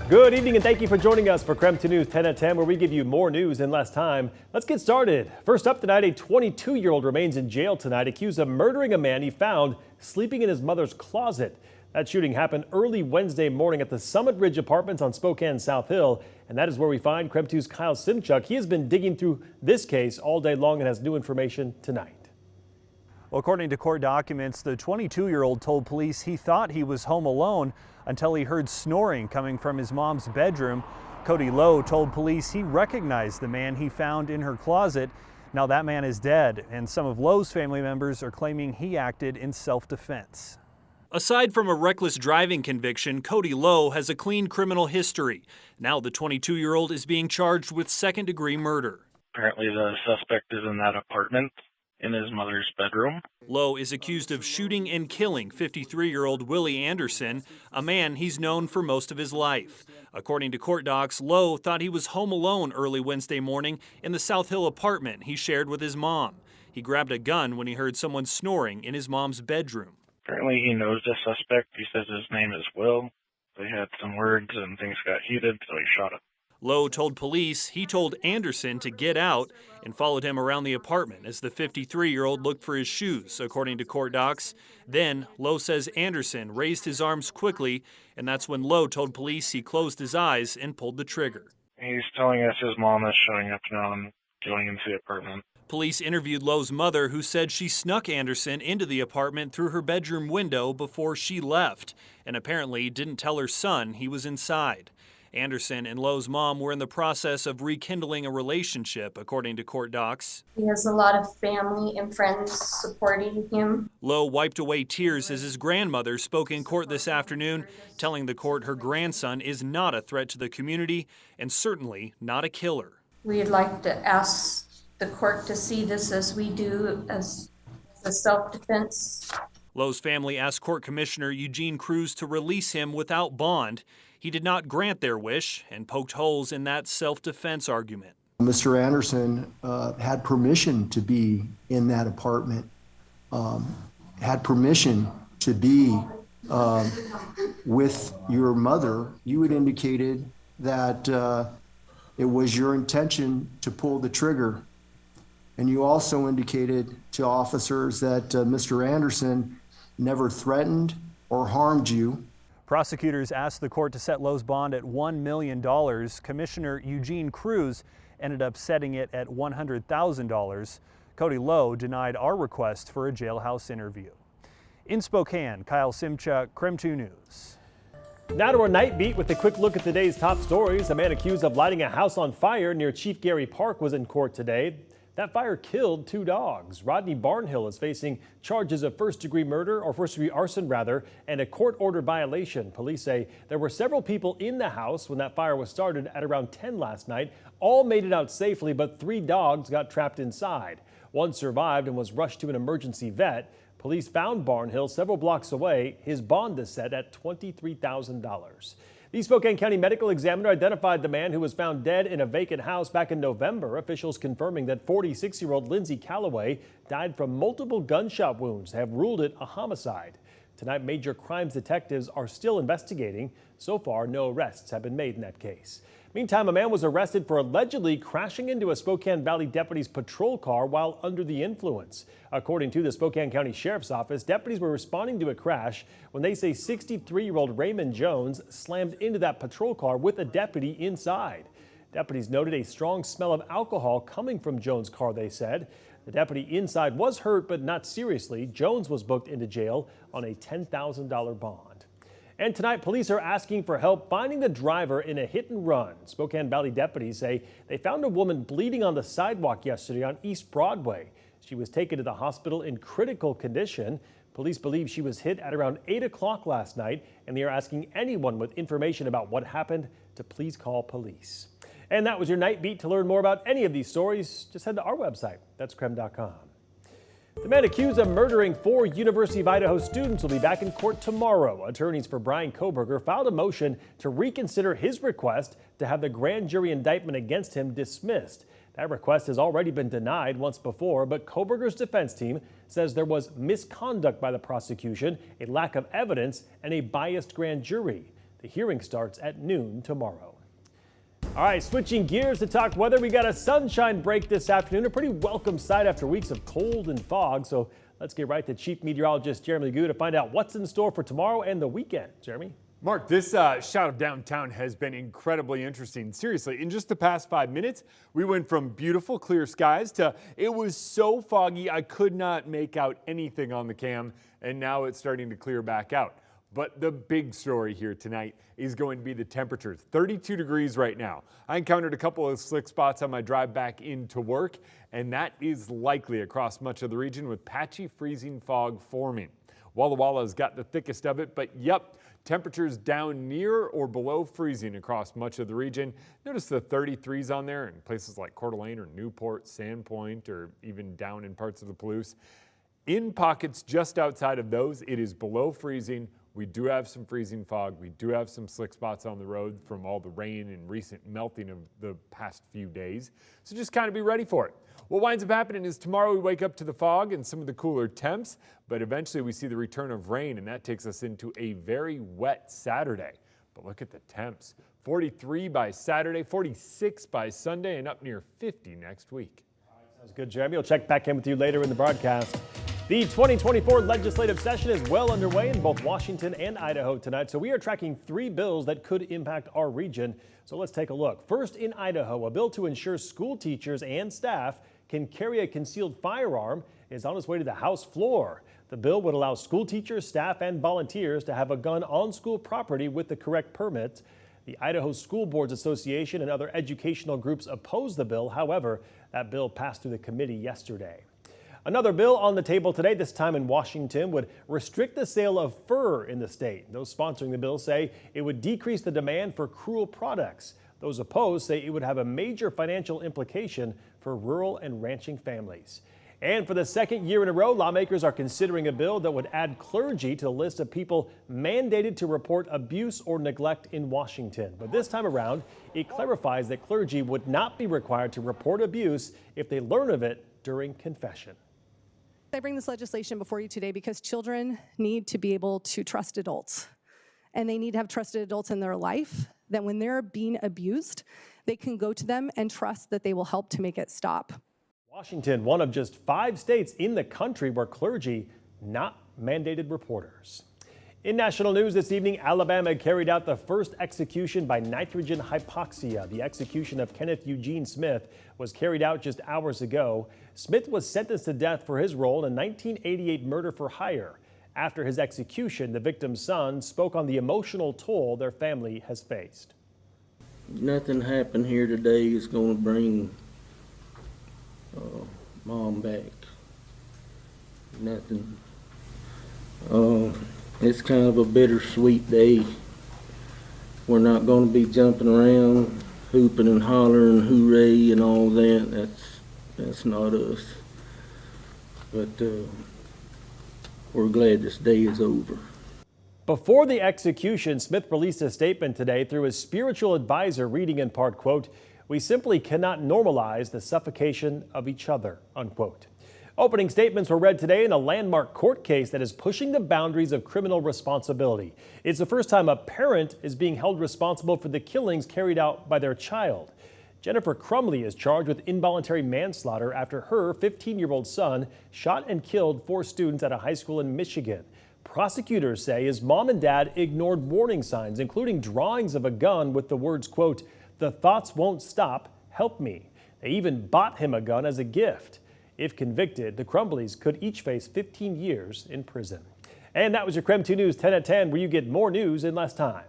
Good evening and thank you for joining us for KREM 2 News 10 at 10, where we give you more news in less time. Let's get started. First up tonight, a 22-year-old remains in jail tonight, accused of murdering a man he found sleeping in his mother's closet. That shooting happened early Wednesday morning at the Summit Ridge Apartments on Spokane South Hill, and that is where we find KREM 2's Kyle Simchuk. He has been digging through this case all day long and has new information tonight. Well, according to court documents, the 22-year-old told police he thought he was home alone until he heard snoring coming from his mom's bedroom. Cody Low told police he recognized the man he found in her closet. Now that man is dead, and some of Low's family members are claiming he acted in self-defense. Aside from a reckless driving conviction, Cody Low has a clean criminal history. Now the 22-year-old is being charged with second-degree murder. Apparently the suspect is in that apartment in his mother's bedroom. Low is accused of shooting and killing 53-year-old Willie Anderson, a man he's known for most of his life. According to court docs, Low thought he was home alone early Wednesday morning in the South Hill apartment he shared with his mom. He grabbed a gun when he heard someone snoring in his mom's bedroom. Apparently he knows the suspect. He says his name is Will. They had some words and things got heated, so he shot him. Low told police he told Anderson to get out and followed him around the apartment as the 53-year-old looked for his shoes, according to court docs. Then, Low says Anderson raised his arms quickly, and that's when Low told police he closed his eyes and pulled the trigger. He's telling us his mom is showing up now and going into the apartment. Police interviewed Low's mother, who said she snuck Anderson into the apartment through her bedroom window before she left, and apparently didn't tell her son he was inside. Anderson and Low's mom were in the process of rekindling a relationship, according to court docs. He has a lot of family and friends supporting him. Low wiped away tears as his grandmother spoke in court this afternoon, telling the court her grandson is not a threat to the community and certainly not a killer. We'd like to ask the court to see this as we do, as a self-defense. Low's family asked Court Commissioner Eugene Cruz to release him without bond. He did not grant their wish and poked holes in that self-defense argument. Mr. Anderson had permission to be in that apartment, had permission to be with your mother. You had indicated that it was your intention to pull the trigger. And you also indicated to officers that Mr. Anderson never threatened or harmed you. Prosecutors asked the court to set Low's bond at $1 million. Commissioner Eugene Cruz ended up setting it at $100,000. Cody Low denied our request for a jailhouse interview. In Spokane, Kyle Simchuk, KREM 2 News. Now to our night beat with a quick look at today's top stories. A man accused of lighting a house on fire near Chief Gary Park was in court today. That fire killed 2 dogs. Rodney Barnhill is facing charges of first-degree murder, or first-degree arson rather, and a court-ordered violation. Police say there were several people in the house when that fire was started at around 10 last night. All made it out safely, but 3 dogs got trapped inside. 1 survived and was rushed to an emergency vet. Police found Barnhill several blocks away. His bond is set at $23,000. The Spokane County Medical Examiner identified the man who was found dead in a vacant house back in November. Officials confirming that 46-year-old Lindsay Calloway died from multiple gunshot wounds have ruled it a homicide. Tonight, major crimes detectives are still investigating. So far, no arrests have been made in that case. Meantime, a man was arrested for allegedly crashing into a Spokane Valley deputy's patrol car while under the influence. According to the Spokane County Sheriff's Office, deputies were responding to a crash when they say 63-year-old Raymond Jones slammed into that patrol car with a deputy inside. Deputies noted a strong smell of alcohol coming from Jones' car, they said. The deputy inside was hurt, but not seriously. Jones was booked into jail on a $10,000 bond. And tonight, police are asking for help finding the driver in a hit and run. Spokane Valley deputies say they found a woman bleeding on the sidewalk yesterday on East Broadway. She was taken to the hospital in critical condition. Police believe she was hit at around 8 o'clock last night, and they are asking anyone with information about what happened to please call police. And that was your Night Beat. To learn more about any of these stories, just head to our website. That's KREM.com. The man accused of murdering 4 University of Idaho students will be back in court tomorrow. Attorneys for Brian Coburger filed a motion to reconsider his request to have the grand jury indictment against him dismissed. That request has already been denied once before, but Coburger's defense team says there was misconduct by the prosecution, a lack of evidence, and a biased grand jury. The hearing starts at noon tomorrow. All right, switching gears to talk weather. We got a sunshine break this afternoon, a pretty welcome sight after weeks of cold and fog. So let's get right to Chief Meteorologist Jeremy Goo to find out what's in store for tomorrow and the weekend. Jeremy? Mark, this shot of downtown has been incredibly interesting. Seriously, in just the past 5 minutes, we went from beautiful clear skies to it was so foggy I could not make out anything on the cam, and now it's starting to clear back out. But the big story here tonight is going to be the temperatures. 32 degrees right now. I encountered a couple of slick spots on my drive back into work, and that is likely across much of the region with patchy freezing fog forming. Walla Walla's got the thickest of it, but yep, temperatures down near or below freezing across much of the region. Notice the 33s on there in places like Coeur d'Alene or Newport, Sandpoint, or even down in parts of the Palouse. In pockets just outside of those, it is below freezing. We do have some freezing fog. We do have some slick spots on the road from all the rain and recent melting of the past few days. So just kind of be ready for it. What winds up happening is tomorrow we wake up to the fog and some of the cooler temps, but eventually we see the return of rain, and that takes us into a very wet Saturday. But look at the temps. 43 by Saturday, 46 by Sunday, and up near 50 next week. Sounds good, Jeremy. We'll check back in with you later in the broadcast. The 2024 legislative session is well underway in both Washington and Idaho tonight, so we are tracking 3 bills that could impact our region. So let's take a look. First, in Idaho, a bill to ensure school teachers and staff can carry a concealed firearm is on its way to the House floor. The bill would allow school teachers, staff, and volunteers to have a gun on school property with the correct permit. The Idaho School Boards Association and other educational groups oppose the bill. However, that bill passed through the committee yesterday. Another bill on the table today, this time in Washington, would restrict the sale of fur in the state. Those sponsoring the bill say it would decrease the demand for cruel products. Those opposed say it would have a major financial implication for rural and ranching families. And for the second year in a row, lawmakers are considering a bill that would add clergy to the list of people mandated to report abuse or neglect in Washington. But this time around, it clarifies that clergy would not be required to report abuse if they learn of it during confession. I bring this legislation before you today because children need to be able to trust adults, and they need to have trusted adults in their life that when they're being abused, they can go to them and trust that they will help to make it stop. Washington, one of just 5 states in the country where clergy not mandated reporters. In national news this evening, Alabama carried out the first execution by nitrogen hypoxia. The execution of Kenneth Eugene Smith was carried out just hours ago. Smith was sentenced to death for his role in a 1988 murder for hire. After his execution, the victim's son spoke on the emotional toll their family has faced. Nothing happened here today is going to bring Mom back. Nothing. It's kind of a bittersweet day. We're not going to be jumping around, hooping and hollering, hooray and all that. That's not us. But we're glad this day is over. Before the execution, Smith released a statement today through his spiritual advisor, reading in part, quote, "We simply cannot normalize the suffocation of each other," unquote. Opening statements were read today in a landmark court case that is pushing the boundaries of criminal responsibility. It's the first time a parent is being held responsible for the killings carried out by their child. Jennifer Crumley is charged with involuntary manslaughter after her 15-year-old son shot and killed 4 students at a high school in Michigan. Prosecutors say his mom and dad ignored warning signs, including drawings of a gun with the words, quote, "The thoughts won't stop, help me." They even bought him a gun as a gift. If convicted, the Crumbleys could each face 15 years in prison. And that was your KREM 2 News 10 at 10, where you get more news in less time.